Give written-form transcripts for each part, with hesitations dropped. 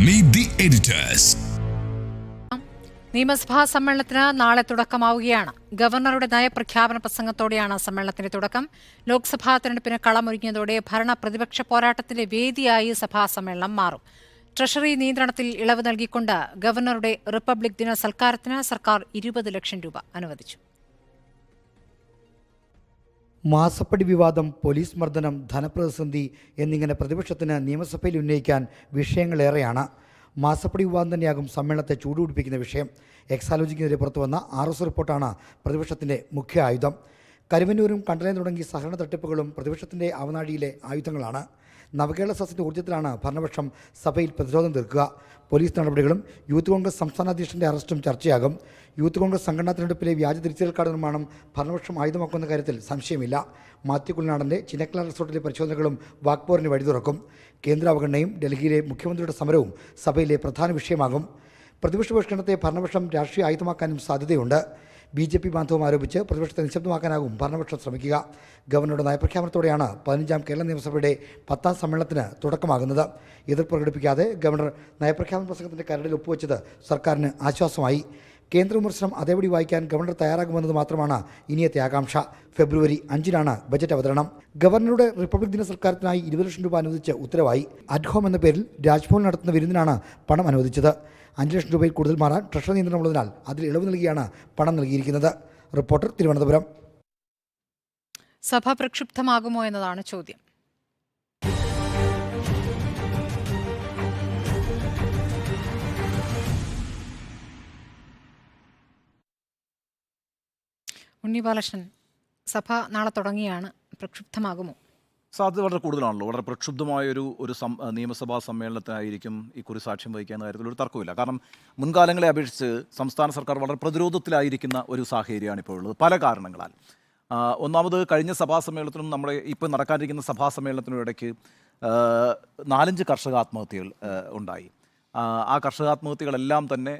Meet the editors. നിയമസഭാ സമ്മേളനത്തിന് നാളെ തുടക്കമാവുകയാണ്. ഗവർണറുടെ നയപ്രഖ്യാപന പ്രസംഗത്തോടെയാണ് സമ്മേളനത്തിന്റെ തുടക്കം. ലോക്സഭാ തെരഞ്ഞെടുപ്പിന് കളമൊരുങ്ങിയതോടെ ഭരണ പ്രതിപക്ഷ പോരാട്ടത്തിന്റെ വേദിയായി സഭാ സമ്മേളനം മാറും. ട്രഷറി നിയന്ത്രണത്തിൽ ഇളവ് നൽകിക്കൊണ്ട് ഗവർണറുടെ റിപ്പബ്ലിക് ദിന സൽക്കാരത്തിന് സർക്കാർ 20 ലക്ഷം രൂപ അനുവദിച്ചു. മാസപ്പടി വിവാദം, പോലീസ് മർദ്ദനം, ധനപ്രതിസന്ധി എന്നിങ്ങനെ പ്രതിപക്ഷത്തിന് നിയമസഭയിൽ ഉന്നയിക്കാൻ വിഷയങ്ങളേറെയാണ്. മാസപ്പടി വിവാദം തന്നെയാകും സമ്മേളനത്തെ ചൂടുപിടിപ്പിക്കുന്ന വിഷയം. എക്സാലോജിക്കെതിരെ പുറത്തുവന്ന RS റിപ്പോർട്ടാണ് പ്രതിപക്ഷത്തിൻ്റെ മുഖ്യ ആയുധം. കരുവന്നൂരും കണ്ടലയും തുടങ്ങി സഹകരണ തട്ടിപ്പുകളും പ്രതിപക്ഷത്തിൻ്റെ അവനാഴിയിലെ ആയുധങ്ങളാണ്. നവകേരള സദസ്സിൻ്റെ ഊർജ്ജത്തിലാണ് ഭരണപക്ഷം സഭയിൽ പ്രതിരോധം തീർക്കുക. പോലീസ് നടപടികളും യൂത്ത് കോൺഗ്രസ് സംസ്ഥാന അധ്യക്ഷൻ്റെ അറസ്റ്റും ചർച്ചയാകും. യൂത്ത് കോൺഗ്രസ് സംഘടനാ തെരഞ്ഞെടുപ്പിലെ വ്യാജ തിരിച്ചറിയൽ കാർഡ് നിർമ്മാണം ഭരണപക്ഷം ആയുധമാക്കുന്ന കാര്യത്തിൽ സംശയമില്ല. മാത്യു കുലനാടൻ്റെ ചിന്നക്കല റിസോർട്ടിലെ പരിശോധനകളും വാക്പോറിന് വഴി തുറക്കും. കേന്ദ്ര അവഗണനയും ഡൽഹിയിലെ മുഖ്യമന്ത്രിയുടെ സമരവും സഭയിലെ പ്രധാന വിഷയമാകും. പ്രതിപക്ഷ ബഹിഷ്കരണത്തെ ഭരണപക്ഷം രാഷ്ട്രീയ ആയുധമാക്കാനും സാധ്യതയുണ്ട്. BJP ബാന്ധവം ആരോപിച്ച് പ്രതിപക്ഷത്തെ നിശബ്ദമാക്കാനാകും ഭരണപക്ഷം ശ്രമിക്കുക. ഗവർണറുടെ നയപ്രഖ്യാപനത്തോടെയാണ് 15ാം കേരള നിയമസഭയുടെ 10ാം സമ്മേളനത്തിന് തുടക്കമാകുന്നത്. എതിർപ്പ് പ്രകടിപ്പിക്കാതെ ഗവർണർ നയപ്രഖ്യാപന പ്രസംഗത്തിൻ്റെ കരടിൽ ഒപ്പുവെച്ചത് സർക്കാരിന് ആശ്വാസമായി. കേന്ദ്ര വിമർശനം അതേപടി വായിക്കാൻ ഗവർണർ തയ്യാറാകുമെന്നത് മാത്രമാണ് ഇനിയത്തെ ആകാംക്ഷ. ഫെബ്രുവരി 5-നാണ് ബജറ്റ് അവതരണം. ഗവർണറുടെ റിപ്പബ്ലിക് ദിന സൽക്കാരത്തിനായി 20 ലക്ഷം രൂപ അനുവദിച്ച് ഉത്തരവായി. അഡ്ഹോം എന്ന പേരിൽ രാജ്ഭവൻ നടത്തുന്ന വിരുന്നിനാണ് പണം അനുവദിച്ചത്. 5 ലക്ഷം രൂപയിൽ കൂടുതൽ മാറാൻ ട്രഷറി നിയന്ത്രണമുള്ളതിനാൽ അതിൽ ഇളവ് നൽകിയാണ് പണം നൽകിയിരിക്കുന്നത്. റിപ്പോർട്ടർ, തിരുവനന്തപുരം. സഭ പ്രക്ഷുബ്ധമാകുമോ എന്നതാണ് ചോദ്യം. ഉണ്ണി ബാലകൃഷ്ണൻ, സഭ നാളെ തുടങ്ങിയാണ്, പ്രക്ഷുബ്ധമാകുമോ? സാധ്യത വളരെ കൂടുതലാണല്ലോ. വളരെ പ്രക്ഷുബ്ധമായൊരു നിയമസഭാ സമ്മേളനത്തിനായിരിക്കും ഇക്കുറി സാക്ഷ്യം വഹിക്കുന്ന കാര്യത്തിൽ ഒരു തർക്കമില്ല. കാരണം മുൻകാലങ്ങളെ അപേക്ഷിച്ച് സംസ്ഥാന സർക്കാർ വളരെ പ്രതിരോധത്തിലായിരിക്കുന്ന ഒരു സാഹചര്യമാണ് ഇപ്പോൾ ഉള്ളത്, പല കാരണങ്ങളാൽ. ഒന്നാമത്, കഴിഞ്ഞ സഭാ സമ്മേളനത്തിനും നമ്മുടെ ഇപ്പോൾ നടക്കാനിരിക്കുന്ന സഭാ സമ്മേളനത്തിനും ഇടയ്ക്ക് 4-5 കർഷക ആത്മഹത്യകൾ ഉണ്ടായി. ആ കർഷകാത്മഹത്യകളെല്ലാം തന്നെ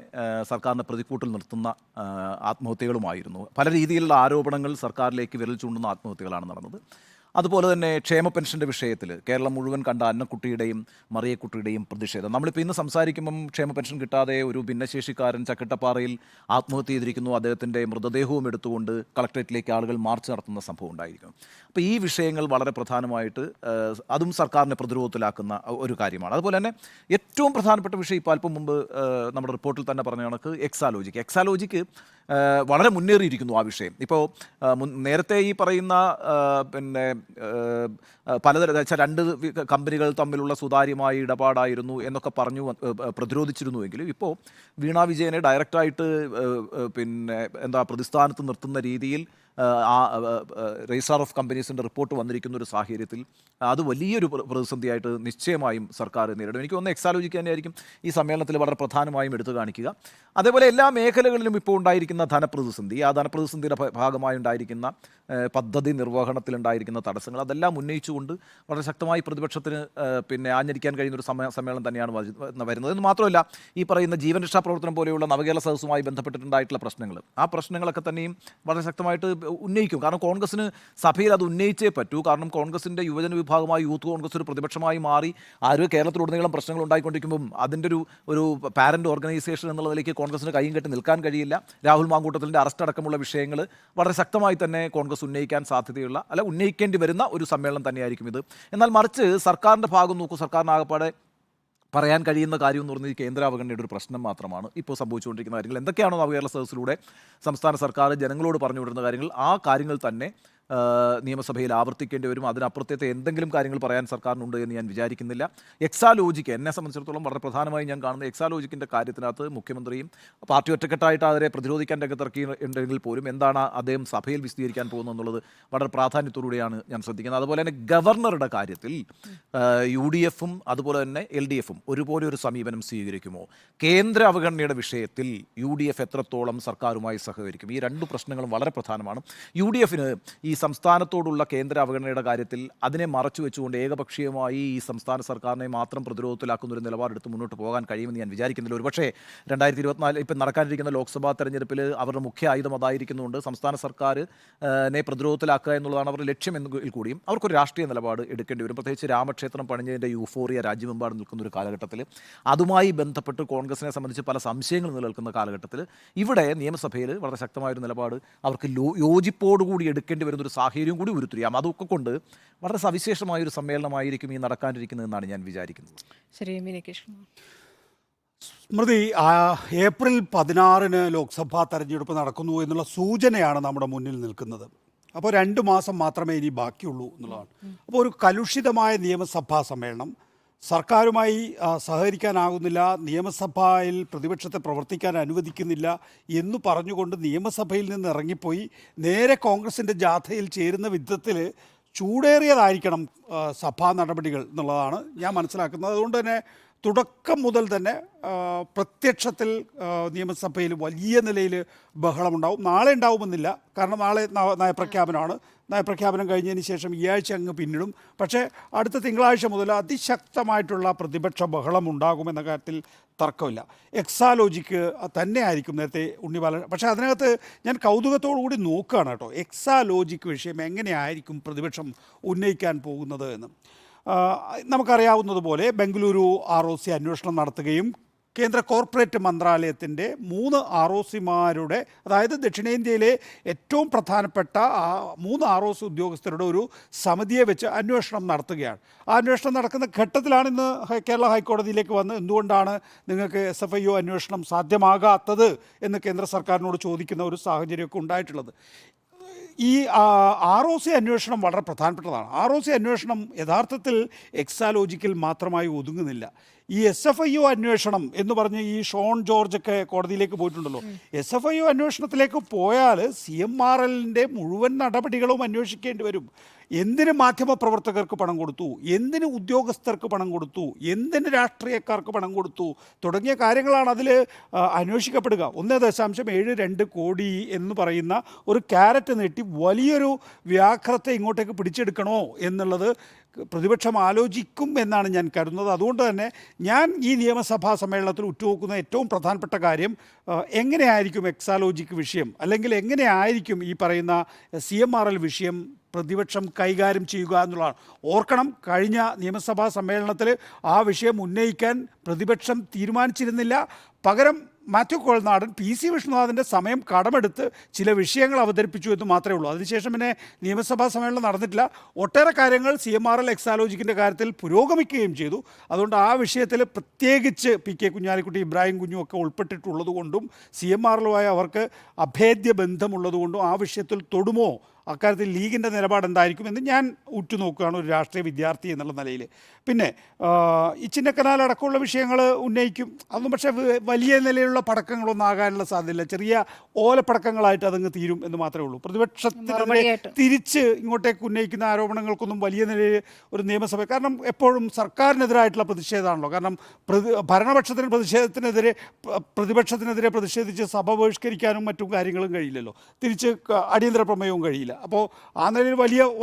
സർക്കാരിനെ പ്രതിക്കൂട്ടിൽ നിർത്തുന്ന ആത്മഹത്യകളുമായിരുന്നു. പല രീതിയിലുള്ള ആരോപണങ്ങൾ സർക്കാരിലേക്ക് വിരൽ ചൂണ്ടുന്ന ആത്മഹത്യകളാണ് നടന്നത്. അതുപോലെ തന്നെ ക്ഷേമ പെൻഷൻ്റെ വിഷയത്തിൽ കേരളം മുഴുവൻ കണ്ട അന്നക്കുട്ടിയുടെയും മറിയക്കുട്ടിയുടെയും പ്രതിഷേധം. നമ്മളിപ്പോൾ ഇന്ന് സംസാരിക്കുമ്പം ക്ഷേമ പെൻഷൻ കിട്ടാതെ ഒരു ഭിന്നശേഷിക്കാരൻ ചക്കിട്ടപ്പാറയിൽ ആത്മഹത്യ ചെയ്തിരിക്കുന്നു. അദ്ദേഹത്തിൻ്റെ മൃതദേഹവും എടുത്തുകൊണ്ട് കളക്ട്രേറ്റിലേക്ക് ആളുകൾ മാർച്ച് നടത്തുന്ന സംഭവം ഉണ്ടായിരിക്കും. അപ്പോൾ ഈ വിഷയങ്ങൾ വളരെ പ്രധാനമായിട്ട് അതും സർക്കാരിനെ പ്രതിരോധത്തിലാക്കുന്ന ഒരു കാര്യമാണ്. അതുപോലെ തന്നെ ഏറ്റവും പ്രധാനപ്പെട്ട വിഷയം ഇപ്പോൾ അല്പം മുമ്പ് നമ്മുടെ റിപ്പോർട്ടിൽ തന്നെ പറഞ്ഞ കണക്ക് എക്സാലോജിക്ക് വളരെ മുന്നേറിയിരിക്കുന്നു ആ വിഷയം. ഇപ്പോൾ നേരത്തെ ഈ പറയുന്ന പിന്നെ പലതരം 2 കമ്പനികൾ തമ്മിലുള്ള സുതാര്യമായ ഇടപാടായിരുന്നു എന്നൊക്കെ പറഞ്ഞു പ്രതിരോധിച്ചിരുന്നുവെങ്കിലും ഇപ്പോൾ വീണ വിജയനെ ഡയറക്റ്റായിട്ട് പിന്നെ പ്രതിസ്ഥാനത്ത് നിർത്തുന്ന രീതിയിൽ രജിസ്ട്രാർ ഓഫ് കമ്പനീസിൻ്റെ റിപ്പോർട്ട് വന്നിരിക്കുന്ന ഒരു സാഹചര്യത്തിൽ അത് വലിയൊരു പ്രതിസന്ധിയായിട്ട് നിശ്ചയമായും സർക്കാർ നേരിടും. എനിക്ക് തോന്നുന്നു എക്സാലോജിക്ക് തന്നെയായിരിക്കും ഈ സമ്മേളനത്തിൽ വളരെ പ്രധാനമായും എടുത്തു കാണിക്കുക. അതേപോലെ എല്ലാ മേഖലകളിലും ഇപ്പോൾ ഉണ്ടായിരിക്കുന്ന ധനപ്രതിസന്ധി, ആ ധനപ്രതിസന്ധിയുടെ ഭാഗമായി ഉണ്ടായിരിക്കുന്ന പദ്ധതി നിർവഹണത്തിലുണ്ടായിരിക്കുന്ന തടസ്സങ്ങൾ, അതെല്ലാം ഉന്നയിച്ചുകൊണ്ട് വളരെ ശക്തമായി പ്രതിപക്ഷത്തിന് ആഞ്ഞടിക്കാൻ കഴിയുന്ന ഒരു സമ്മേളനം തന്നെയാണ് വരുന്നത്. എന്ന് മാത്രമല്ല, ഈ പറയുന്ന ജീവൻ രക്ഷാ പ്രവർത്തനം പോലെയുള്ള നവകേരള സദസ്സുമായി ബന്ധപ്പെട്ടിട്ടുണ്ടായിട്ടുള്ള പ്രശ്നങ്ങൾ, ആ പ്രശ്നങ്ങളൊക്കെ തന്നെയും വളരെ ശക്തമായിട്ട് ഉന്നയിക്കും. കാരണം കോൺഗ്രസിന് സഭയിൽ അത് ഉന്നയിച്ചേ പറ്റൂ. കാരണം കോൺഗ്രസിൻ്റെ യുവജന വിഭാഗമായി യൂത്ത് കോൺഗ്രസ് ഒരു പ്രതിപക്ഷമായി മാറി കേരളത്തിലുടനീളം പ്രശ്നങ്ങൾ ഉണ്ടായിക്കൊണ്ടിരിക്കുമ്പം അതിൻ്റെ ഒരു പാരന്റ് ഓർഗനൈസേഷൻ എന്നുള്ള നിലയ്ക്ക് കോൺഗ്രസിന് കൈയും കെട്ടി നിൽക്കാൻ കഴിയില്ല. രാഹുൽ മാങ്കൂട്ടത്തിൻ്റെ അറസ്റ്റ് അടക്കമുള്ള വിഷയങ്ങൾ വളരെ ശക്തമായി തന്നെ കോൺഗ്രസ് ഉന്നയിക്കാൻ സാധ്യതയുള്ള, ഉന്നയിക്കേണ്ടി വരുന്ന ഒരു സമ്മേളനം തന്നെയായിരിക്കും ഇത്. എന്നാൽ മറിച്ച് സർക്കാരിൻ്റെ ഭാഗം നോക്കൂ, സർക്കാരിനാകപ്പാടെ പറയാൻ കഴിയുന്ന കാര്യം എന്ന് പറഞ്ഞാൽ കേന്ദ്ര അവഗണനയുടെ ഒരു പ്രശ്നം മാത്രമാണ് ഇപ്പോൾ സംഭവിച്ചുകൊണ്ടിരിക്കുന്ന കാര്യങ്ങൾ. എന്തൊക്കെയാണോ നവകേരള സദസ്സിലൂടെ സംസ്ഥാന സർക്കാർ ജനങ്ങളോട് പറഞ്ഞു വിടുന്ന കാര്യങ്ങൾ, ആ കാര്യങ്ങൾ തന്നെ നിയമസഭയിൽ ആവർത്തിക്കേണ്ടി വരും. അതിനപ്പുറത്തെ എന്തെങ്കിലും കാര്യങ്ങൾ പറയാൻ സർക്കാരിനുണ്ട് എന്ന് ഞാൻ വിചാരിക്കുന്നില്ല. എക്സാലോജിക്ക് എന്നെ സംബന്ധിച്ചിടത്തോളം വളരെ പ്രധാനമായി ഞാൻ കാണുന്ന എക്സാലോജിക്കിൻ്റെ കാര്യത്തിനകത്ത് മുഖ്യമന്ത്രിയും പാർട്ടി ഒറ്റക്കെട്ടായിട്ട് അതിനെ പ്രതിരോധിക്കാൻ രംഗത്തിറക്കിയിട്ടുണ്ടെങ്കിൽ പോലും എന്താണ് അദ്ദേഹം സഭയിൽ വിശദീകരിക്കാൻ പോകുന്നത് എന്നുള്ളത് വളരെ പ്രാധാന്യത്തോടുകൂടിയാണ് ഞാൻ ശ്രദ്ധിക്കുന്നത്. അതുപോലെ തന്നെ ഗവർണറുടെ കാര്യത്തിൽ UDF-ഉം അതുപോലെ തന്നെ LDF-ഉം ഒരുപോലെ ഒരു സമീപനം സ്വീകരിക്കുമോ? കേന്ദ്ര അവഗണനയുടെ വിഷയത്തിൽ UDF എത്രത്തോളം സർക്കാരുമായി സഹകരിക്കും? ഈ 2 പ്രശ്നങ്ങളും വളരെ പ്രധാനമാണ്. UDF-ന് ഈ സംസ്ഥാനത്തോടുള്ള കേന്ദ്ര അവഗണനയുടെ കാര്യത്തിൽ അതിനെ മറച്ചു വെച്ചുകൊണ്ട് ഏകപക്ഷീയമായി ഈ സംസ്ഥാന സർക്കാരിനെ മാത്രം പ്രതിരോധത്തിലാക്കുന്ന ഒരു നിലപാടെടുത്ത് മുന്നോട്ട് പോകാൻ കഴിയുമെന്ന് ഞാൻ വിചാരിക്കുന്നില്ല. ഒരുപക്ഷേ 2024 ഇപ്പം നടക്കാനിരിക്കുന്ന ലോക്സഭാ തെരഞ്ഞെടുപ്പിൽ അവരുടെ മുഖ്യ ആയുധം അതായിരിക്കുന്നുണ്ട് സംസ്ഥാന സർക്കാരിനെ പ്രതിരോധത്തിലാക്കുക എന്നുള്ളതാണ് അവരുടെ ലക്ഷ്യം എങ്കിൽ കൂടിയും അവർക്കൊരു രാഷ്ട്രീയ നിലപാട് എടുക്കേണ്ടി വരും. പ്രത്യേകിച്ച് രാമക്ഷേത്രം പണിഞ്ഞതിൻ്റെ യൂഫോറിയ രാജ്യമെമ്പാടും നിൽക്കുന്ന ഒരു കാലഘട്ടത്തിൽ, അതുമായി ബന്ധപ്പെട്ട് കോൺഗ്രസിനെ സംബന്ധിച്ച് പല സംശയങ്ങൾ നിലനിൽക്കുന്ന കാലഘട്ടത്തിൽ ഇവിടെ നിയമസഭയിൽ വളരെ ശക്തമായൊരു നിലപാട് അവർക്ക് യോജിപ്പോടുകൂടി എടുക്കേണ്ടി വരുന്നൊരു സാഹചര്യം കൂടി ഉരുത്തിരിയാം. അതൊക്കെ കൊണ്ട് വളരെ സവിശേഷമായൊരു സമ്മേളനമായിരിക്കും ഈ നടക്കാനിരിക്കുന്നതെന്നാണ് ഞാൻ വിചാരിക്കുന്നത്. ശരി, മിനികേഷ്. സ്മൃതി, ഏപ്രിൽ 16 ലോക്സഭാ തെരഞ്ഞെടുപ്പ് നടക്കുന്നു എന്നുള്ള സൂചനയാണ് നമ്മുടെ മുന്നിൽ നിൽക്കുന്നത്. അപ്പോൾ 2 മാസം മാത്രമേ ഇനി ബാക്കിയുള്ളൂ എന്നുള്ളതാണ്. അപ്പോൾ ഒരു കലുഷിതമായ നിയമസഭാ സമ്മേളനം, സർക്കാരുമായി സഹകരിക്കാനാകുന്നില്ല, നിയമസഭയിൽ പ്രതിപക്ഷത്തെ പ്രവർത്തിക്കാൻ അനുവദിക്കുന്നില്ല എന്ന് പറഞ്ഞുകൊണ്ട് നിയമസഭയിൽ നിന്ന് ഇറങ്ങിപ്പോയി നേരെ കോൺഗ്രസിൻ്റെ ജാഥയിൽ ചേരുന്ന വിധത്തിൽ ചൂടേറിയതായിരിക്കണം സഭാ നടപടികൾ എന്നുള്ളതാണ് ഞാൻ മനസ്സിലാക്കുന്നത്. അതുകൊണ്ട് തന്നെ തുടക്കം മുതൽ തന്നെ പ്രത്യക്ഷത്തിൽ നിയമസഭയിൽ വലിയ നിലയിൽ ബഹളമുണ്ടാവും. നാളെ ഉണ്ടാവുമെന്നില്ല, കാരണം നാളെ നയപ്രഖ്യാപനമാണ്. നയപ്രഖ്യാപനം കഴിഞ്ഞതിന് ശേഷം ഈ ആഴ്ച അങ്ങ് പിന്നിടും. പക്ഷേ അടുത്ത തിങ്കളാഴ്ച മുതൽ അതിശക്തമായിട്ടുള്ള പ്രതിപക്ഷ ബഹളം ഉണ്ടാകുമെന്ന കാര്യത്തിൽ തർക്കമില്ല. എക്സാലോജിക്ക് തന്നെ ആയിരിക്കും നേരത്തെ ഉണ്ണിബാലൻ. പക്ഷേ അതിനകത്ത് ഞാൻ കൗതുകത്തോടു കൂടി നോക്കുകയാണ് കേട്ടോ, എക്സാലോജിക്ക് വിഷയം എങ്ങനെയായിരിക്കും പ്രതിപക്ഷം ഉന്നയിക്കാൻ പോകുന്നത് എന്ന്. നമുക്കറിയാവുന്നതുപോലെ ബംഗളൂരു ROC അന്വേഷണം നടത്തുകയും കേന്ദ്ര കോർപ്പറേറ്റ് മന്ത്രാലയത്തിൻ്റെ 3 ROCമാരുടെ, അതായത് ദക്ഷിണേന്ത്യയിലെ ഏറ്റവും പ്രധാനപ്പെട്ട 3 ROC ഉദ്യോഗസ്ഥരുടെ ഒരു സമിതിയെ വെച്ച് അന്വേഷണം നടത്തുകയാണ്. ആ അന്വേഷണം നടക്കുന്ന ഘട്ടത്തിലാണ് ഇന്ന് കേരള ഹൈക്കോടതിയിലേക്ക് വന്ന് എന്തുകൊണ്ടാണ് നിങ്ങൾക്ക് SFIO അന്വേഷണം സാധ്യമാകാത്തത് എന്ന് കേന്ദ്ര സർക്കാരിനോട് ചോദിക്കുന്ന ഒരു സാഹചര്യമൊക്കെ ഉണ്ടായിട്ടുള്ളത്. ഈ ROC അന്വേഷണം വളരെ പ്രധാനപ്പെട്ടതാണ്. ROC അന്വേഷണം യഥാർത്ഥത്തിൽ എക്സാലോജിക്കൽ മാത്രമായി ഒതുങ്ങുന്നില്ല. ഈ SFIO അന്വേഷണം എന്ന് പറഞ്ഞ് ഈ ഷോൺ ജോർജൊക്കെ കോടതിയിലേക്ക് പോയിട്ടുണ്ടല്ലോ. SFIO അന്വേഷണത്തിലേക്ക് പോയാൽ CMRLൻ്റെ മുഴുവൻ നടപടികളും അന്വേഷിക്കേണ്ടി വരും. എന്തിന് മാധ്യമപ്രവർത്തകർക്ക് പണം കൊടുത്തു, എന്തിന് ഉദ്യോഗസ്ഥർക്ക് പണം കൊടുത്തു, എന്തിന് രാഷ്ട്രീയക്കാർക്ക് പണം കൊടുത്തു തുടങ്ങിയ കാര്യങ്ങളാണ് അതിൽ അന്വേഷിക്കപ്പെടുക. 1.72 കോടി എന്ന് പറയുന്ന ഒരു ക്യാരറ്റ് നീട്ടി വലിയൊരു വ്യാഘ്രത്തെ ഇങ്ങോട്ടേക്ക് പിടിച്ചെടുക്കണോ എന്നുള്ളത് പ്രതിപക്ഷം ആലോചിക്കും എന്നാണ് ഞാൻ കരുതുന്നത്. അതുകൊണ്ട് തന്നെ ഞാൻ ഈ നിയമസഭാ സമ്മേളനത്തിൽ ഉറ്റുനോക്കുന്ന ഏറ്റവും പ്രധാനപ്പെട്ട കാര്യം എങ്ങനെയായിരിക്കും എക്സാലോജിക്ക് വിഷയം, അല്ലെങ്കിൽ എങ്ങനെയായിരിക്കും ഈ പറയുന്ന CMRL വിഷയം പ്രതിപക്ഷം കൈകാര്യം ചെയ്യുക എന്നുള്ളതാണ്. ഓർക്കണം, കഴിഞ്ഞ നിയമസഭാ സമ്മേളനത്തിൽ ആ വിഷയം ഉന്നയിക്കാൻ പ്രതിപക്ഷം തീരുമാനിച്ചിരുന്നില്ല. പകരം മാത്യു കോൾനാടൻ PC വിഷ്ണുനാഥിൻ്റെ സമയം കടമെടുത്ത് ചില വിഷയങ്ങൾ അവതരിപ്പിച്ചു എന്ന് മാത്രമേ ഉള്ളൂ. അതിനുശേഷം പിന്നെ നിയമസഭാ സമ്മേളനം നടന്നിട്ടില്ല. ഒട്ടേറെ കാര്യങ്ങൾ CMRL എക്സാലോജിക്കിൻ്റെ കാര്യത്തിൽ പുരോഗമിക്കുകയും ചെയ്തു. അതുകൊണ്ട് ആ വിഷയത്തിൽ പ്രത്യേകിച്ച് PK കുഞ്ഞാലിക്കുട്ടി, ഇബ്രാഹിം കുഞ്ഞും ഒക്കെ ഉൾപ്പെട്ടിട്ടുള്ളത് കൊണ്ടും CMRLുമായി അവർക്ക് അഭേദ്യ ബന്ധമുള്ളതുകൊണ്ടും ആ വിഷയത്തിൽ തൊടുമോ, അക്കാര്യത്തിൽ ലീഗിൻ്റെ നിലപാട് എന്തായിരിക്കും എന്ന് ഞാൻ ഉറ്റുനോക്കുകയാണ് ഒരു രാഷ്ട്രീയ വിദ്യാർത്ഥി എന്നുള്ള നിലയിൽ. പിന്നെ ഈ ചിന്നക്കനാൽ അടക്കമുള്ള വിഷയങ്ങൾ ഉന്നയിക്കും. അതൊന്നും പക്ഷേ വലിയ നിലയിലുള്ള പടക്കങ്ങളൊന്നും ആകാനുള്ള സാധ്യതയില്ല. ചെറിയ ഓലപ്പടക്കങ്ങളായിട്ട് അതങ്ങ് തീരും എന്ന് മാത്രമേ ഉള്ളൂ. പ്രതിപക്ഷത്തിനെതിരെ തിരിച്ച് ഇങ്ങോട്ടേക്ക് ഉന്നയിക്കുന്ന ആരോപണങ്ങൾക്കൊന്നും വലിയ നിലയിൽ ഒരു നിയമസഭ, കാരണം എപ്പോഴും സർക്കാരിനെതിരായിട്ടുള്ള പ്രതിഷേധമാണല്ലോ. കാരണം പ്രതിഷേധത്തിനെതിരെ പ്രതിപക്ഷത്തിനെതിരെ പ്രതിഷേധിച്ച് സഭ ബഹിഷ്കരിക്കാനും മറ്റും കാര്യങ്ങളും കഴിയില്ലല്ലോ. തിരിച്ച് അടിയന്തര പ്രമേയവും കഴിയില്ല. അപ്പോൾ ആ നിലയിൽ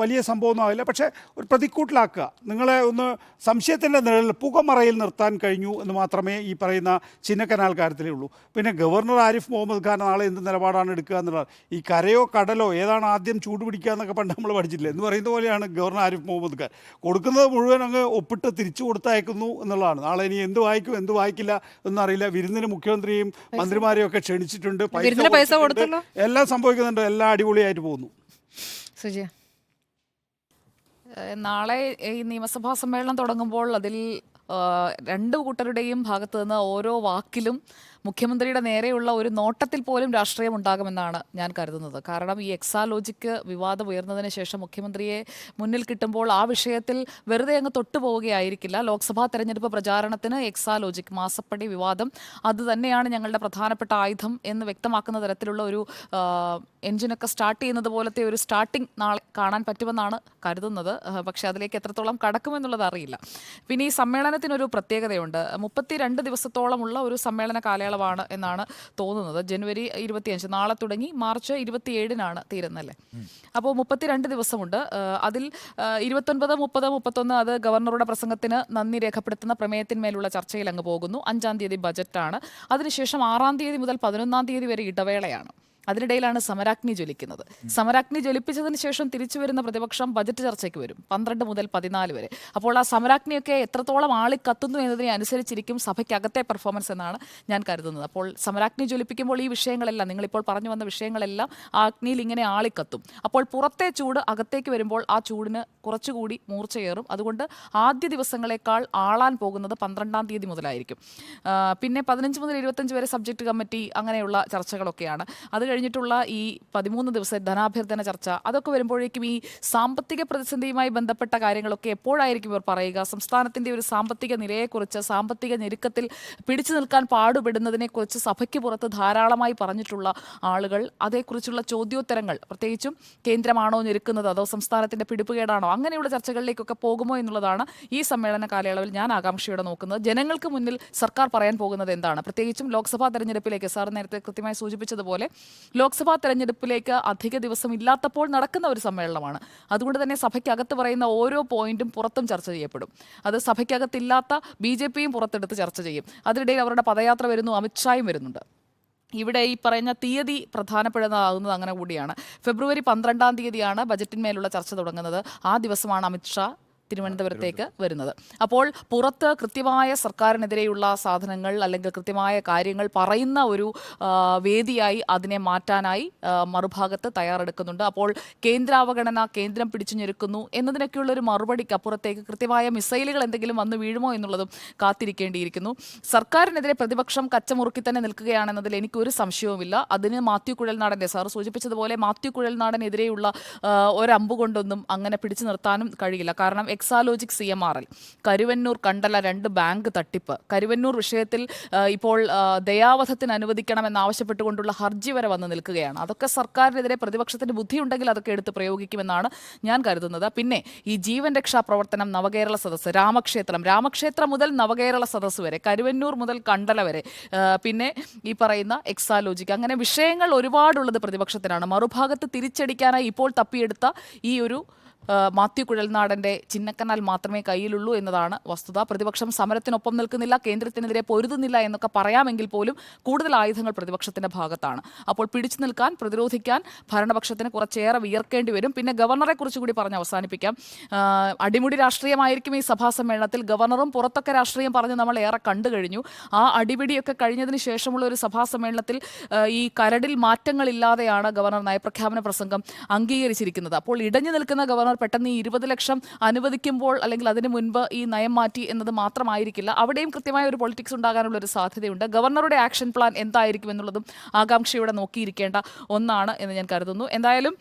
വലിയ സംഭവമൊന്നും ആവില്ല. പക്ഷേ ഒരു പ്രതിക്കൂട്ടിലാക്കുക, നിങ്ങളെ ഒന്ന് സംശയത്തിൻ്റെ നിഴലിൽ പുകമറയിൽ നിർത്താൻ കഴിഞ്ഞു എന്ന് മാത്രമേ ഈ പറയുന്ന ചിന്നക്കനാൽ കാര്യത്തിലേ ഉള്ളൂ. പിന്നെ ഗവർണർ ആരിഫ് മുഹമ്മദ് ഖാൻ നാളെ എന്ത് നിലപാടാണ് എടുക്കുക എന്നുള്ളത്, ഈ കരയോ കടലോ ഏതാണ് ആദ്യം ചൂടുപിടിക്കുക എന്നൊക്കെ പണ്ട് നമ്മൾ പഠിച്ചിട്ടില്ല എന്ന് പറയുന്ന പോലെയാണ് ഗവർണർ ആരിഫ് മുഹമ്മദ് ഖാൻ. കൊടുക്കുന്നത് മുഴുവൻ അങ്ങ് ഒപ്പിട്ട് തിരിച്ചു കൊടുത്തയക്കുന്നു എന്നുള്ളതാണ്. നാളെ ഇനി എന്ത് വായിക്കും എന്ത് വായിക്കില്ല എന്നറിയില്ല. വിരുന്നിന് മുഖ്യമന്ത്രിയും മന്ത്രിമാരെയും ഒക്കെ ക്ഷണിച്ചിട്ടുണ്ട്, പൈസ കൊടുത്തിട്ടുണ്ട്, എല്ലാം സംഭവിക്കുന്നുണ്ട്, എല്ലാം അടിപൊളിയായിട്ട് പോകുന്നു. നാളെ ഈ നിയമസഭാ സമ്മേളനം തുടങ്ങുമ്പോൾ അതിൽ 2 കൂട്ടരുടെയും ഭാഗത്തു നിന്ന് ഓരോ വാക്കിലും മുഖ്യമന്ത്രിയുടെ നേരെയുള്ള ഒരു നോട്ടത്തിൽ പോലും രാഷ്ട്രീയം ഉണ്ടാകുമെന്നാണ് ഞാൻ കരുതുന്നത്. കാരണം ഈ എക്സാലോജിക്ക് വിവാദം ഉയർന്നതിന് ശേഷം മുഖ്യമന്ത്രിയെ മുന്നിൽ കിട്ടുമ്പോൾ ആ വിഷയത്തിൽ വെറുതെ അങ്ങ് തൊട്ടുപോവുകയായിരിക്കില്ല. ലോക്സഭാ തെരഞ്ഞെടുപ്പ് പ്രചാരണത്തിന് എക്സാലോജിക് മാസപ്പടി വിവാദം അത് തന്നെയാണ് ഞങ്ങളുടെ പ്രധാനപ്പെട്ട ആയുധം എന്ന് വ്യക്തമാക്കുന്ന തരത്തിലുള്ള ഒരു എൻജിനൊക്കെ സ്റ്റാർട്ട് ചെയ്യുന്നത് പോലത്തെ ഒരു സ്റ്റാർട്ടിംഗ് നാളെ കാണാൻ പറ്റുമെന്നാണ് കരുതുന്നത്. പക്ഷേ അതിലേക്ക് എത്രത്തോളം കടക്കുമെന്നുള്ളത് അറിയില്ല. പിന്നെ ഈ സമ്മേളന സമ്മേളനത്തിനൊരു പ്രത്യേകതയുണ്ട്. 32 ദിവസത്തോളമുള്ള ഒരു സമ്മേളന കാലയളവാണ് എന്നാണ് തോന്നുന്നത്. ജനുവരി 25 നാളെ തുടങ്ങി മാർച്ച് 27-നാണ് തീരുന്നല്ലേ. അപ്പോൾ 32 ദിവസമുണ്ട്. അതിൽ 29, 30, 31 അത് ഗവർണറുടെ പ്രസംഗത്തിന് നന്ദി രേഖപ്പെടുത്തുന്ന പ്രമേയത്തിന്മേലുള്ള ചർച്ചയിൽ അങ്ങ് പോകുന്നു. 5-ാം തീയതി ബജറ്റാണ്. അതിനുശേഷം 6-ാം തീയതി മുതൽ 11-ാം തീയതി വരെ ഇടവേളയാണ്. അതിനിടയിലാണ് സമരാഗ്നി ജ്വലിക്കുന്നത്. സമരാഗ്നി ജ്വലിപ്പിച്ചതിന് ശേഷം തിരിച്ചു വരുന്ന പ്രതിപക്ഷം ബജറ്റ് ചർച്ചയ്ക്ക് വരും 12 മുതൽ 14 വരെ. അപ്പോൾ ആ സമരാഗ്നിയൊക്കെ എത്രത്തോളം ആളിക്കത്തുന്നു എന്നതിനെ അനുസരിച്ചിരിക്കും സഭയ്ക്കകത്തെ പെർഫോമൻസ് എന്നാണ് ഞാൻ കരുതുന്നത്. അപ്പോൾ സമരാഗ്നി ജ്വലിപ്പിക്കുമ്പോൾ ഈ വിഷയങ്ങളെല്ലാം, നിങ്ങളിപ്പോൾ പറഞ്ഞു വന്ന വിഷയങ്ങളെല്ലാം ആ അഗ്നിയിൽ ഇങ്ങനെ ആളിക്കത്തും. അപ്പോൾ പുറത്തെ ചൂട് അകത്തേക്ക് വരുമ്പോൾ ആ ചൂടിന് കുറച്ചുകൂടി മൂർച്ചയേറും. അതുകൊണ്ട് ആദ്യ ദിവസങ്ങളെക്കാൾ ആളാൻ പോകുന്നത് 12-ാം തീയതി മുതലായിരിക്കും. പിന്നെ 15 മുതൽ 25 വരെ സബ്ജക്ട് കമ്മിറ്റി അങ്ങനെയുള്ള ചർച്ചകളൊക്കെയാണ്. അത് കഴിഞ്ഞിട്ടുള്ള ഈ 13 ദിവസം ധനാഭ്യർത്ഥന ചർച്ച, അതൊക്കെ വരുമ്പോഴേക്കും ഈ സാമ്പത്തിക പ്രതിസന്ധിയുമായി ബന്ധപ്പെട്ട കാര്യങ്ങളൊക്കെ എപ്പോഴായിരിക്കും ഇവർ പറയുക? സംസ്ഥാനത്തിൻ്റെ ഒരു സാമ്പത്തിക നിലയെക്കുറിച്ച്, സാമ്പത്തിക ഞെരുക്കത്തിൽ പിടിച്ചു നിൽക്കാൻ പാടുപെടുന്നതിനെക്കുറിച്ച് സഭയ്ക്ക് പുറത്ത് ധാരാളമായി പറഞ്ഞിട്ടുള്ള ആളുകൾ അതേക്കുറിച്ചുള്ള ചോദ്യോത്തരങ്ങൾ, പ്രത്യേകിച്ചും കേന്ദ്രമാണോ ഞെരുക്കുന്നത് അതോ സംസ്ഥാനത്തിൻ്റെ പിടിപ്പുകേടാണോ, അങ്ങനെയുള്ള ചർച്ചകളിലേക്കൊക്കെ പോകുമോ എന്നുള്ളതാണ് ഈ സമ്മേളന കാലയളവിൽ ഞാൻ ആകാംക്ഷയോടെ നോക്കുന്നത്. ജനങ്ങൾക്ക് മുന്നിൽ സർക്കാർ പറയാൻ പോകുന്നത് എന്താണ്? പ്രത്യേകിച്ചും ലോക്സഭാ തെരഞ്ഞെടുപ്പിലേക്ക്, സാർ നേരത്തെ കൃത്യമായി സൂചിപ്പിച്ചതുപോലെ ലോക്സഭാ തെരഞ്ഞെടുപ്പിലേക്ക് അധിക ദിവസം ഇല്ലാത്തപ്പോൾ നടക്കുന്ന ഒരു സമ്മേളനമാണ്. അതുകൊണ്ട് തന്നെ സഭയ്ക്കകത്ത് പറയുന്ന ഓരോ പോയിന്റും പുറത്തും ചർച്ച ചെയ്യപ്പെടും. അത് സഭയ്ക്കകത്തില്ലാത്ത BJPയും പുറത്തെടുത്ത് ചർച്ച ചെയ്യും. അതിനിടയിൽ അവരുടെ പദയാത്ര വരുന്നു, അമിത്ഷായും വരുന്നുണ്ട്. ഇവിടെ ഈ പറയുന്ന തീയതി പ്രധാനപ്പെടുന്നതാകുന്നത് അങ്ങനെ കൂടിയാണ്. ഫെബ്രുവരി 12-ാം തീയതിയാണ് ബജറ്റിന്മേലുള്ള ചർച്ച തുടങ്ങുന്നത്. ആ ദിവസമാണ് അമിത്ഷാ തിരുവനന്തപുരത്തേക്ക് വരുന്നത്. അപ്പോൾ പുറത്ത് കൃത്യമായ സർക്കാരിനെതിരെയുള്ള സാധനങ്ങൾ അല്ലെങ്കിൽ കൃത്യമായ കാര്യങ്ങൾ പറയുന്ന ഒരു വേദിയായി അതിനെ മാറ്റാനായി മറുഭാഗത്ത് തയ്യാറെടുക്കുന്നുണ്ട്. അപ്പോൾ കേന്ദ്രാവഗണന, കേന്ദ്രം പിടിച്ചു ഞെരുക്കുന്നു എന്നതിനൊക്കെയുള്ളൊരു മറുപടിക്ക് അപ്പുറത്തേക്ക് കൃത്യമായ മിസൈലുകൾ എന്തെങ്കിലും വന്ന് വീഴുമോ എന്നുള്ളതും കാത്തിരിക്കേണ്ടിയിരിക്കുന്നു. സർക്കാരിനെതിരെ പ്രതിപക്ഷം കച്ചമുറുക്കി തന്നെ നിൽക്കുകയാണെന്നതിൽ എനിക്കൊരു സംശയവുമില്ല. അതിന് മാത്യു കുഴൽനാടൻ്റെ, സാർ സൂചിപ്പിച്ചതുപോലെ മാത്യു കുഴൽനാടനെതിരെയുള്ള ഒരമ്പ് കൊണ്ടൊന്നും അങ്ങനെ പിടിച്ചു നിർത്താനും കഴിയില്ല. കാരണം എക്സാലോജിക് CMRL, കരുവന്നൂർ കണ്ടല 2 ബാങ്ക് തട്ടിപ്പ്, കരുവന്നൂർ വിഷയത്തിൽ ഇപ്പോൾ ദയാവധത്തിന് അനുവദിക്കണമെന്നാവശ്യപ്പെട്ടുകൊണ്ടുള്ള ഹർജി വരെ വന്ന് നിൽക്കുകയാണ്. അതൊക്കെ സർക്കാരിനെതിരെ പ്രതിപക്ഷത്തിന് ബുദ്ധിയുണ്ടെങ്കിൽ അതൊക്കെ എടുത്ത് പ്രയോഗിക്കുമെന്നാണ് ഞാൻ കരുതുന്നത്. പിന്നെ ഈ ജീവൻ രക്ഷാ പ്രവർത്തനം, നവകേരള സദസ്സ്, രാമക്ഷേത്രം മുതൽ നവകേരള സദസ്സ് വരെ, കരുവന്നൂർ മുതൽ കണ്ടല വരെ, പിന്നെ ഈ പറയുന്ന എക്സാലോജിക്, അങ്ങനെ വിഷയങ്ങൾ ഒരുപാടുള്ളത് പ്രതിപക്ഷത്തിനാണ്. മറുഭാഗത്ത് തിരിച്ചടിക്കാനായി ഇപ്പോൾ തപ്പിയെടുത്ത ഈ ഒരു മാത്യു കുഴൽനാടൻ്റെ ചിന്നക്കനാൽ മാത്രമേ കയ്യിലുള്ളൂ എന്നതാണ് വസ്തുത. പ്രതിപക്ഷം സമരത്തിനൊപ്പം നിൽക്കുന്നില്ല, കേന്ദ്രത്തിനെതിരെ പൊരുതുന്നില്ല എന്നൊക്കെ പറയാമെങ്കിൽ പോലും കൂടുതൽ ആയുധങ്ങൾ പ്രതിപക്ഷത്തിൻ്റെ ഭാഗത്താണ്. അപ്പോൾ പിടിച്ചു നിൽക്കാൻ, പ്രതിരോധിക്കാൻ ഭരണപക്ഷത്തിന് കുറച്ചേറെ വിയർക്കേണ്ടി വരും. പിന്നെ ഗവർണറെ കുറിച്ച് കൂടി പറഞ്ഞ് അവസാനിപ്പിക്കാം. അടിമുടി രാഷ്ട്രീയമായിരിക്കും ഈ സഭാ സമ്മേളനത്തിൽ. ഗവർണറും പുറത്തൊക്കെ രാഷ്ട്രീയം പറഞ്ഞ് നമ്മൾ ഏറെ കണ്ടു കഴിഞ്ഞു. ആ അടിപിടിയൊക്കെ കഴിഞ്ഞതിന് ശേഷമുള്ള ഒരു സഭാ സമ്മേളനത്തിൽ ഈ കരടിൽ മാറ്റങ്ങളില്ലാതെയാണ് ഗവർണർ നയപ്രഖ്യാപന പ്രസംഗം അംഗീകരിച്ചിരിക്കുന്നത്. അപ്പോൾ ഇടഞ്ഞു നിൽക്കുന്ന ഗവർണർ പെട്ടെന്ന് ഈ 20 ലക്ഷം അനുവദിക്കുമ്പോൾ അല്ലെങ്കിൽ അതിന് മുൻപ് ഈ നയം മാറ്റി എന്നത് മാത്രമായിരിക്കില്ല. അവിടെയും കൃത്യമായ ഒരു പൊളിറ്റിക്സ് ഉണ്ടാകാനുള്ള ഒരു സാധ്യതയുണ്ട്. ഗവർണറുടെ ആക്ഷൻ പ്ലാൻ എന്തായിരിക്കും എന്നുള്ളതും ആകാംക്ഷയോടെ നോക്കിയിരിക്കേണ്ട ഒന്നാണ് എന്ന് ഞാൻ കരുതുന്നു. എന്തായാലും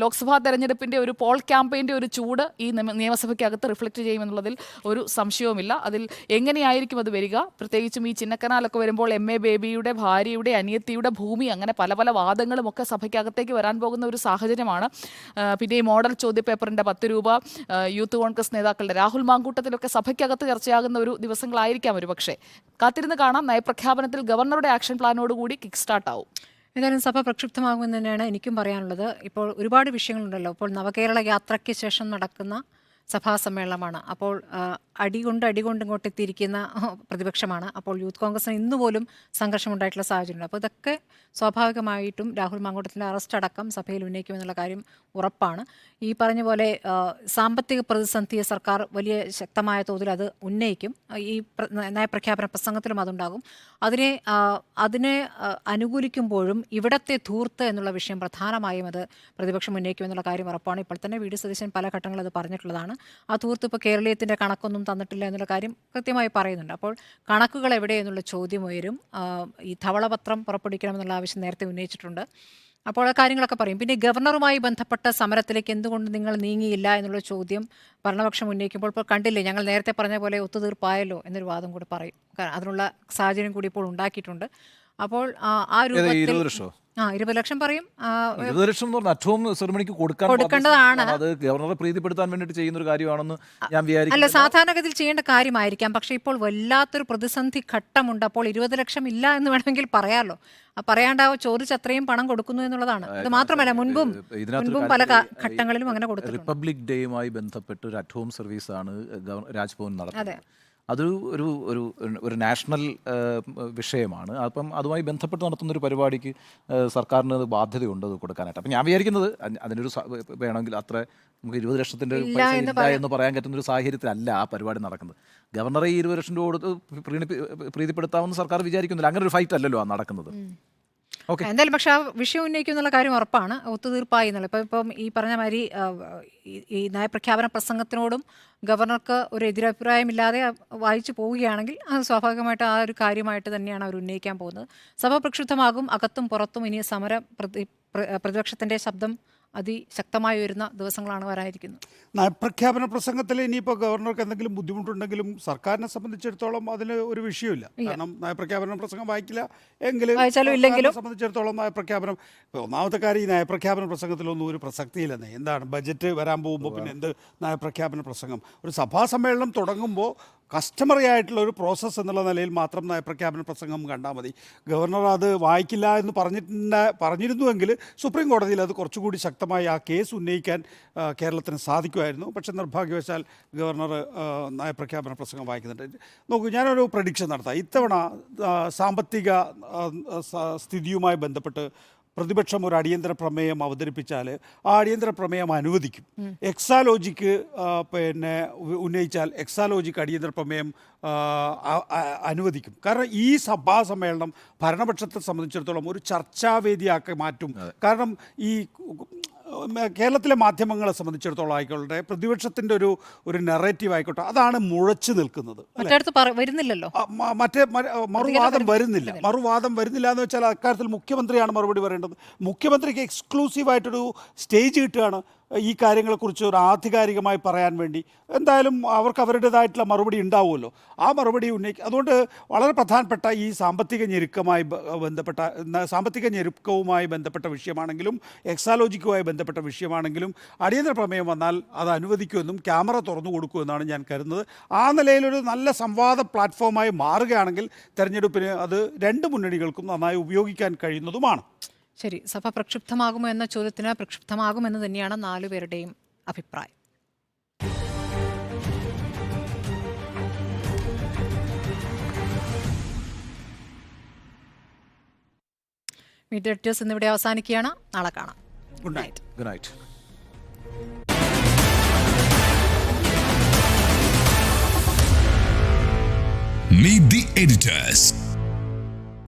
ലോക്സഭാ തെരഞ്ഞെടുപ്പിൻ്റെ ഒരു പോൾ ക്യാമ്പയിൻ്റെ ഒരു ചൂട് ഈ നിയമസഭയ്ക്കകത്ത് റിഫ്ലക്റ്റ് ചെയ്യുമെന്നുള്ളതിൽ ഒരു സംശയവുമില്ല. അതിൽ എങ്ങനെയായിരിക്കും അത് വരിക? പ്രത്യേകിച്ചും ഈ ചിന്നക്കനാലൊക്കെ വരുമ്പോൾ MA ബേബിയുടെ ഭാര്യയുടെ അനിയത്തിയുടെ ഭൂമി, അങ്ങനെ പല പല വാദങ്ങളും ഒക്കെ സഭയ്ക്കകത്തേക്ക് വരാൻ പോകുന്ന ഒരു സാഹചര്യമാണ്. പിന്നെ ഈ മോഡൽ ചോദ്യപേപ്പറിൻ്റെ 10 രൂപ, യൂത്ത് കോൺഗ്രസ് നേതാക്കളുടെ രാഹുൽ മാങ്കൂട്ടത്തിലൊക്കെ സഭയ്ക്കകത്ത് ചർച്ചയാകുന്ന ഒരു ദിവസങ്ങളായിരിക്കാം ഒരു പക്ഷേ. കാത്തിരുന്ന് കാണാം. നയപ്രഖ്യാപനത്തിൽ ഗവർണറുടെ ആക്ഷൻ പ്ലാനോടുകൂടി കിക്ക് സ്റ്റാർട്ട് ആവും. ഏതായാലും സഭ പ്രക്ഷുബ്ധമാകുമെന്ന് തന്നെയാണ് എനിക്കും പറയാനുള്ളത്. ഇപ്പോൾ ഒരുപാട് വിഷയങ്ങളുണ്ടല്ലോ. ഇപ്പോൾ നവകേരള യാത്രയ്ക്ക് ശേഷം നടക്കുന്ന സഭാ സമ്മേളനമാണ്. അപ്പോൾ അടികൊണ്ട് ഇങ്ങോട്ട് എത്തിയിരിക്കുന്ന പ്രതിപക്ഷമാണ്. അപ്പോൾ യൂത്ത് കോൺഗ്രസിന് ഇന്നുപോലും സംഘർഷമുണ്ടായിട്ടുള്ള സാഹചര്യമുണ്ട്. അപ്പോൾ ഇതൊക്കെ സ്വാഭാവികമായിട്ടും രാഹുൽ മാങ്കൂട്ടത്തിൻ്റെ അറസ്റ്റ് അടക്കം സഭയിൽ ഉന്നയിക്കുമെന്നുള്ള കാര്യം ഉറപ്പാണ്. ഈ പറഞ്ഞ പോലെ സാമ്പത്തിക പ്രതിസന്ധിയെ സർക്കാർ വലിയ ശക്തമായ തോതിൽ അത് ഉന്നയിക്കും. ഈ നയപ്രഖ്യാപന പ്രസംഗത്തിലും അതുണ്ടാകും. അതിനെ അനുകൂലിക്കുമ്പോഴും ഇവിടത്തെ ധൂർത്ത് എന്നുള്ള വിഷയം പ്രധാനമായും അത് പ്രതിപക്ഷം ഉന്നയിക്കുമെന്നുള്ള കാര്യം ഉറപ്പാണ്. ഇപ്പോൾ തന്നെ VD സതീശൻ പല ഘട്ടങ്ങളിൽ അത് പറഞ്ഞിട്ടുള്ളതാണ്. ആ ധൂർത്ത് ഇപ്പോൾ കേരളീയത്തിൻ്റെ കണക്കൊന്നും തന്നിട്ടില്ല എന്നുള്ള കാര്യം കൃത്യമായി പറയുന്നുണ്ട്. അപ്പോൾ കണക്കുകൾ എവിടെ എന്നുള്ള ചോദ്യം ഉയരും. ഈ ധവളപത്രം പുറപ്പെടുവിക്കണമെന്നുള്ള ആവശ്യം നേരത്തെ ഉന്നയിച്ചിട്ടുണ്ട്. അപ്പോൾ ആ കാര്യങ്ങളൊക്കെ പറയും. പിന്നെ ഗവർണറുമായി ബന്ധപ്പെട്ട സമരത്തിലേക്ക് എന്തുകൊണ്ട് നിങ്ങൾ നീങ്ങിയില്ല എന്നുള്ള ചോദ്യം ഭരണപക്ഷം ഉന്നയിക്കുമ്പോൾ ഇപ്പോൾ കണ്ടില്ലേ, ഞങ്ങൾ നേരത്തെ പറഞ്ഞ പോലെ ഒത്തുതീർപ്പായല്ലോ എന്നൊരു വാദം കൂടി പറയും. അതിനുള്ള സാഹചര്യം കൂടി ഇപ്പോൾ ഉണ്ടാക്കിയിട്ടുണ്ട്. അപ്പോൾ ആ രൂപത്തിൽ 20 ലക്ഷം പറയും. 20 ലക്ഷം എന്ന് പറഞ്ഞാൽ അറ്റ് ഹോം സെറിമണിക്ക് കൊടുക്കേണ്ടതാണ്. അത് ഗവർണറെ പ്രീതിപ്പെടുത്താൻ വേണ്ടിയിട്ട് ചെയ്യുന്ന ഒരു കാര്യമാണെന്ന് ഞാൻ അല്ല, വിചാരിക്കുന്നു. സാധാരണഗതിയിൽ ചെയ്യേണ്ട കാര്യമായിരിക്കാം. പക്ഷേ ഇപ്പോൾ വല്ലാത്തൊരു പ്രതിസന്ധി ഘട്ടമുണ്ട്. അപ്പോൾ 20 ലക്ഷം ഇല്ല എന്ന് വേണമെങ്കിൽ പറയാമല്ലോ. പറയാണ്ടാവോ ചോദിച്ച് അത്രയും പണം കൊടുക്കുന്നു എന്നുള്ളതാണ്. ഇത് മാത്രമല്ല, മുൻപും പല ഘട്ടങ്ങളിലും അങ്ങനെ കൊടുത്തിട്ടുണ്ട്. റിപ്പബ്ലിക് ഡേയുമായി ബന്ധപ്പെട്ട് ഒരു അറ്റ് ഹോം സർവീസാണ് രാജ്ഭവൻ നടത്തുന്നത്. അതൊരു ഒരു ഒരു ഒരു നാഷണൽ വിഷയമാണ്. അപ്പം അതുമായി ബന്ധപ്പെട്ട് നടത്തുന്ന ഒരു പരിപാടിക്ക് സർക്കാരിന് ബാധ്യതയുണ്ട് അത് കൊടുക്കാനായിട്ട്. അപ്പം ഞാൻ വിചാരിക്കുന്നത് അതിനൊരു വേണമെങ്കിൽ അത്ര നമുക്ക് 20 ലക്ഷത്തിൻ്റെ പൈസ ഇല്ല എന്ന് പറയാൻ പറ്റുന്ന ഒരു സാഹചര്യത്തിലല്ല ആ പരിപാടി നടക്കുന്നത്. ഗവർണറെ ഈ 20 ലക്ഷം രൂപ കൊടുത്ത് പ്രീതിപ്പെടുത്താമെന്ന് സർക്കാർ വിചാരിക്കുന്നില്ല. അങ്ങനെ ഒരു ഫൈറ്റ് അല്ലല്ലോ ആ നടക്കുന്നത്. എന്തായാലും പക്ഷെ ആ വിഷയം ഉന്നയിക്കുന്നുള്ള കാര്യം ഉറപ്പാണ്, ഒത്തുതീർപ്പായി എന്നുള്ളത്. ഇപ്പം ഈ പറഞ്ഞ മാതിരി ഈ നയപ്രഖ്യാപന പ്രസംഗത്തിനോടും ഗവർണർക്ക് ഒരു എതിരഭിപ്രായമില്ലാതെ വായിച്ചു പോവുകയാണെങ്കിൽ അത് സ്വാഭാവികമായിട്ട് ആ ഒരു കാര്യമായിട്ട് തന്നെയാണ് അവർ ഉന്നയിക്കാൻ പോകുന്നത്. സഭ പ്രക്ഷുബ്ധമാകും. അകത്തും പുറത്തും ഇനി സമര പ്രതിപക്ഷത്തിൻ്റെ ശബ്ദം അതിശക്തമായി വരുന്ന ദിവസങ്ങളാണ് വരാനിരിക്കുന്നത്. നയപ്രഖ്യാപന പ്രസംഗത്തിൽ ഇനിയിപ്പോൾ ഗവർണർക്ക് എന്തെങ്കിലും ബുദ്ധിമുട്ടുണ്ടെങ്കിലും സർക്കാരിനെ സംബന്ധിച്ചിടത്തോളം അതിന് ഒരു വിഷയമില്ല. കാരണം നയപ്രഖ്യാപന പ്രസംഗം വായിക്കില്ല എങ്കിലും വായിച്ചാലും ഇല്ലെങ്കിലും സംബന്ധിച്ചിടത്തോളം നയപ്രഖ്യാപനം ഒന്നാമത്തെ കാര്യം, ഈ നയപ്രഖ്യാപന പ്രസംഗത്തിലൊന്നും ഒരു പ്രസക്തിയില്ലെന്നേ. എന്താണ് ബജറ്റ് വരാൻ പോകുമ്പോൾ പിന്നെ എന്ത് നയപ്രഖ്യാപന പ്രസംഗം? ഒരു സഭാ സമ്മേളനം തുടങ്ങുമ്പോൾ കസ്റ്റമറി ആയിട്ടുള്ള ഒരു പ്രോസസ്സ് എന്നുള്ള നിലയിൽ മാത്രം നയപ്രഖ്യാപന പ്രസംഗം കണ്ടാൽ മതി. ഗവർണർ അത് വായിക്കില്ല എന്ന് പറഞ്ഞിരുന്നുവെങ്കിൽ സുപ്രീം കോടതിയിൽ അത് കുറച്ചുകൂടി ശക്തമായി ആ കേസ് ഉന്നയിക്കാൻ കേരളത്തിന് സാധിക്കുമായിരുന്നു. പക്ഷേ നിർഭാഗ്യവശാൽ ഗവർണർ നയപ്രഖ്യാപന പ്രസംഗം വായിക്കുന്നുണ്ട്. നോക്കൂ, ഞാനൊരു പ്രഡിക്ഷൻ നടത്താം. ഇത്തവണ സാമ്പത്തിക സ്ഥിതിയുമായി ബന്ധപ്പെട്ട് പ്രതിപക്ഷം ഒരു അടിയന്തര പ്രമേയം അവതരിപ്പിച്ചാൽ ആ അടിയന്തര പ്രമേയം അനുവദിക്കും. എക്സാലോജിക്ക് പിന്നെ ഉന്നയിച്ചാൽ എക്സാലോജിക്ക് അടിയന്തര പ്രമേയം അനുവദിക്കും. കാരണം ഈ സഭാ സമ്മേളനം ഭരണപക്ഷത്തെ സംബന്ധിച്ചിടത്തോളം ഒരു ചർച്ചാവേദിയാക്കി മാറ്റും. കാരണം ഈ കേരളത്തിലെ മാധ്യമങ്ങളെ സംബന്ധിച്ചിടത്തോളം ആയിക്കോട്ടെ, പ്രതിപക്ഷത്തിൻ്റെ ഒരു നെറേറ്റീവ് ആയിക്കോട്ടെ, അതാണ് മുഴച്ചു നിൽക്കുന്നത്. വരുന്നില്ലല്ലോ, മറുവാദം വരുന്നില്ല എന്ന് വെച്ചാൽ അക്കാര്യത്തിൽ മുഖ്യമന്ത്രിയാണ് മറുപടി പറയേണ്ടത്. മുഖ്യമന്ത്രിക്ക് എക്സ്ക്ലൂസീവായിട്ടൊരു സ്റ്റേജ് കിട്ടുകയാണ് ഈ കാര്യങ്ങളെക്കുറിച്ച് ഒരു ആധികാരികമായി പറയാൻ വേണ്ടി. എന്തായാലും അവർക്ക് അവരുടേതായിട്ടുള്ള മറുപടി ഉണ്ടാവുമല്ലോ. ആ മറുപടി അതുകൊണ്ട് വളരെ പ്രധാനപ്പെട്ട ഈ സാമ്പത്തിക ഞെരുക്കവുമായി ബന്ധപ്പെട്ട വിഷയമാണെങ്കിലും എക്സാലോജിക്കുമായി ബന്ധപ്പെട്ട വിഷയമാണെങ്കിലും അടിയന്തര പ്രമേയം വന്നാൽ അത് അനുവദിക്കുമെന്നും ക്യാമറ തുറന്നു കൊടുക്കുമെന്നാണ് ഞാൻ കരുതുന്നത്. ആ നിലയിലൊരു നല്ല സംവാദ പ്ലാറ്റ്ഫോമായി മാറുകയാണെങ്കിൽ തെരഞ്ഞെടുപ്പിന് അത് രണ്ട് മുന്നണികൾക്കും നന്നായി ഉപയോഗിക്കാൻ കഴിയുന്നതുമാണ്. ശരി, സഭ പ്രക്ഷുബ്ധമാകുമോ എന്ന ചോദ്യത്തിന് പ്രക്ഷുബ്ധമാകുമെന്ന് തന്നെയാണ് 4 പേരുടെയും അഭിപ്രായം. മീറ്റ് എഡിറ്റേഴ്സ് ഇന്നിവിടെ അവസാനിക്കുകയാണ്. നാളെ കാണാം. Good night. Good night. Meet the editors.